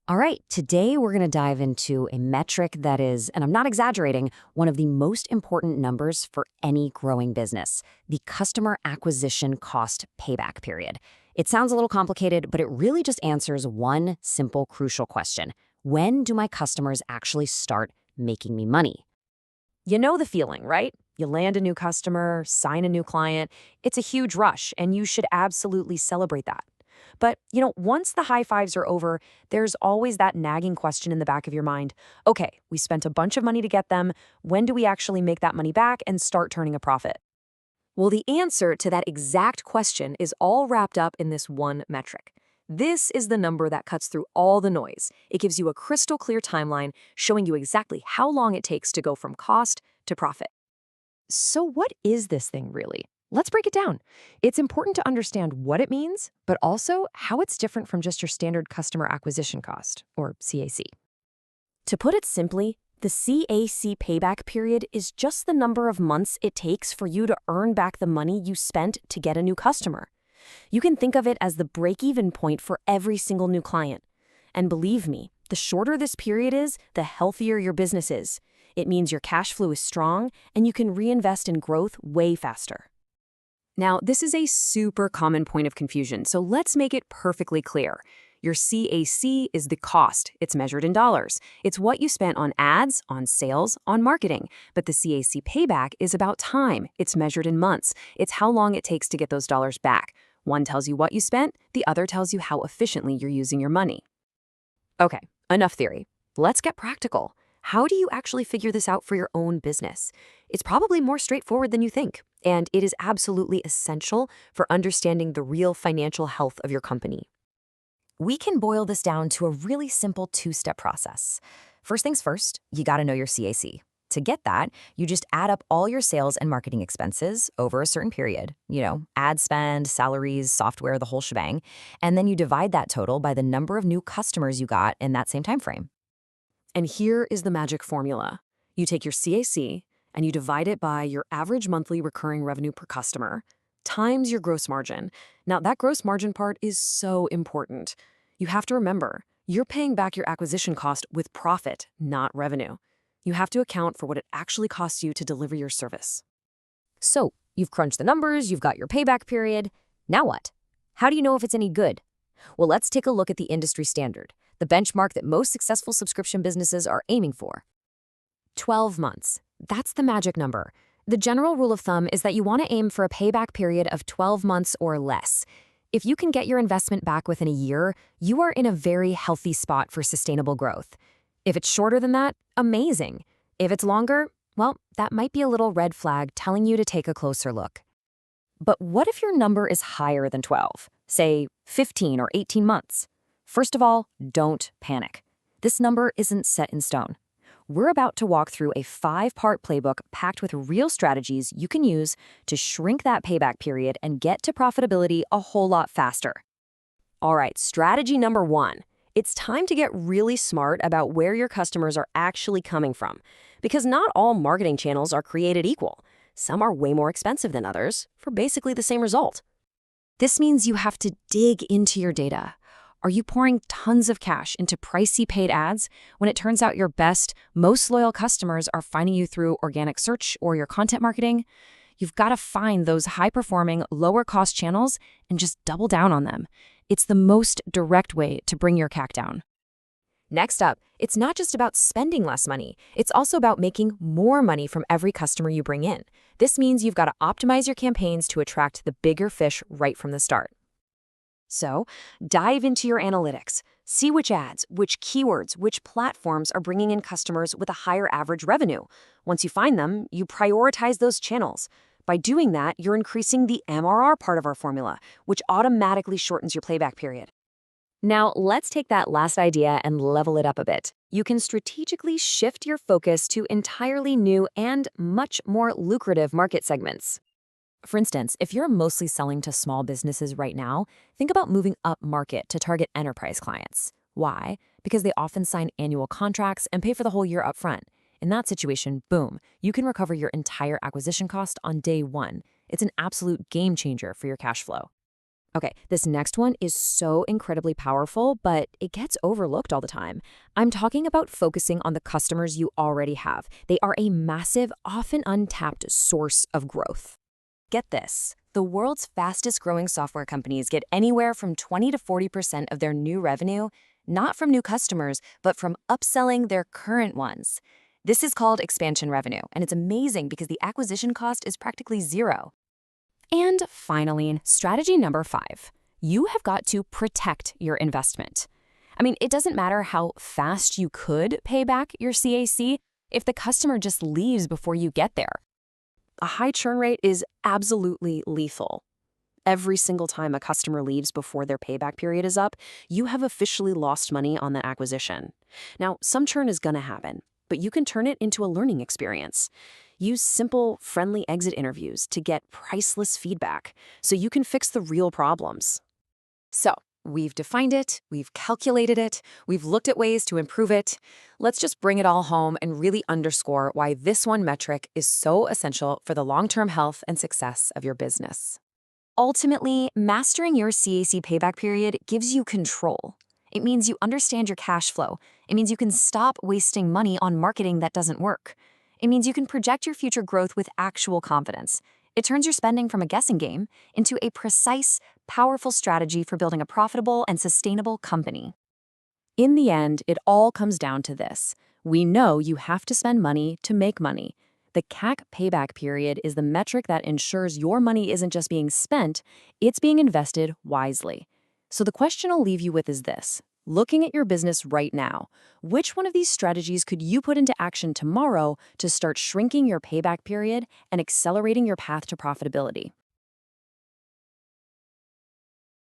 All right, today we're going to dive into a metric that is, and I'm not exaggerating, one of the most important numbers for any growing business, the customer acquisition cost payback period. It sounds a little complicated, but it really just answers one simple, crucial question. When do my customers actually start making me money? You know the feeling, right? You land a new customer, sign a new client. It's a huge rush, and you should absolutely celebrate that. But, once the high fives are over, there's always that nagging question in the back of your mind. Okay, we spent a bunch of money to get them. When do we actually make that money back and start turning a profit? Well, the answer to that exact question is all wrapped up in this one metric. This is the number that cuts through all the noise. It gives you a crystal clear timeline showing you exactly how long it takes to go from cost to profit. So what is this thing really? Let's break it down. It's important to understand what it means, but also how it's different from just your standard customer acquisition cost, or CAC. To put it simply, the CAC payback period is just the number of months it takes for you to earn back the money you spent to get a new customer. You can think of it as the break-even point for every single new client. And believe me, the shorter this period is, the healthier your business is. It means your cash flow is strong and you can reinvest in growth way faster. Now, this is a super common point of confusion, so let's make it perfectly clear. Your CAC is the cost. It's measured in dollars. It's what you spent on ads, on sales, on marketing. But the CAC payback is about time. It's measured in months. It's how long it takes to get those dollars back. One tells you what you spent, the other tells you how efficiently you're using your money. Okay, enough theory. Let's get practical. How do you actually figure this out for your own business? It's probably more straightforward than you think, and it is absolutely essential for understanding the real financial health of your company. We can boil this down to a really simple two-step process. First things first, you got to know your CAC. To get that, you just add up all your sales and marketing expenses over a certain period, ad spend, salaries, software, the whole shebang, and then you divide that total by the number of new customers you got in that same time frame. And here is the magic formula. You take your CAC and you divide it by your average monthly recurring revenue per customer times your gross margin. Now, that gross margin part is so important. You have to remember, you're paying back your acquisition cost with profit, not revenue. You have to account for what it actually costs you to deliver your service. So, you've crunched the numbers, you've got your payback period. Now what? How do you know if it's any good? Well, let's take a look at the industry standard, the benchmark that most successful subscription businesses are aiming for. 12 months. That's the magic number. The general rule of thumb is that you want to aim for a payback period of 12 months or less. If you can get your investment back within a year, you are in a very healthy spot for sustainable growth. If it's shorter than that, amazing. If it's longer, well, that might be a little red flag telling you to take a closer look. But what if your number is higher than 12, say 15 or 18 months? First of all, don't panic. This number isn't set in stone. We're about to walk through a 5-part playbook packed with real strategies you can use to shrink that payback period and get to profitability a whole lot faster. All right, strategy number 1. It's time to get really smart about where your customers are actually coming from, because not all marketing channels are created equal. Some are way more expensive than others for basically the same result. This means you have to dig into your data. Are you pouring tons of cash into pricey paid ads when it turns out your best, most loyal customers are finding you through organic search or your content marketing? You've got to find those high-performing, lower-cost channels and just double down on them. It's the most direct way to bring your CAC down. Next up, it's not just about spending less money. It's also about making more money from every customer you bring in. This means you've got to optimize your campaigns to attract the bigger fish right from the start. So, dive into your analytics. See which ads, which keywords, which platforms are bringing in customers with a higher average revenue. Once you find them, you prioritize those channels. By doing that, you're increasing the MRR part of our formula, which automatically shortens your playback period. Now, let's take that last idea and level it up a bit. You can strategically shift your focus to entirely new and much more lucrative market segments. For instance, if you're mostly selling to small businesses right now, think about moving up market to target enterprise clients. Why? Because they often sign annual contracts and pay for the whole year upfront. In that situation, boom, you can recover your entire acquisition cost on day one. It's an absolute game changer for your cash flow. Okay, this next one is so incredibly powerful, but it gets overlooked all the time. I'm talking about focusing on the customers you already have. They are a massive, often untapped source of growth. Get this. The world's fastest growing software companies get anywhere from 20 to 40% of their new revenue, not from new customers, but from upselling their current ones. This is called expansion revenue, and it's amazing because the acquisition cost is practically zero. And finally, strategy number 5, you have got to protect your investment. I mean, it doesn't matter how fast you could pay back your CAC if the customer just leaves before you get there. A high churn rate is absolutely lethal. Every single time a customer leaves before their payback period is up, you have officially lost money on that acquisition. Now, some churn is going to happen, but you can turn it into a learning experience. Use simple, friendly exit interviews to get priceless feedback so you can fix the real problems. So, we've defined it, we've calculated it, we've looked at ways to improve it. Let's just bring it all home and really underscore why this one metric is so essential for the long-term health and success of your business. Ultimately, mastering your CAC payback period gives you control. It means you understand your cash flow. It means you can stop wasting money on marketing that doesn't work. It means you can project your future growth with actual confidence. It turns your spending from a guessing game into a precise, powerful strategy for building a profitable and sustainable company. In the end, it all comes down to this. We know you have to spend money to make money. The CAC payback period is the metric that ensures your money isn't just being spent, it's being invested wisely. So the question I'll leave you with is this. Looking at your business right now, which one of these strategies could you put into action tomorrow to start shrinking your payback period and accelerating your path to profitability?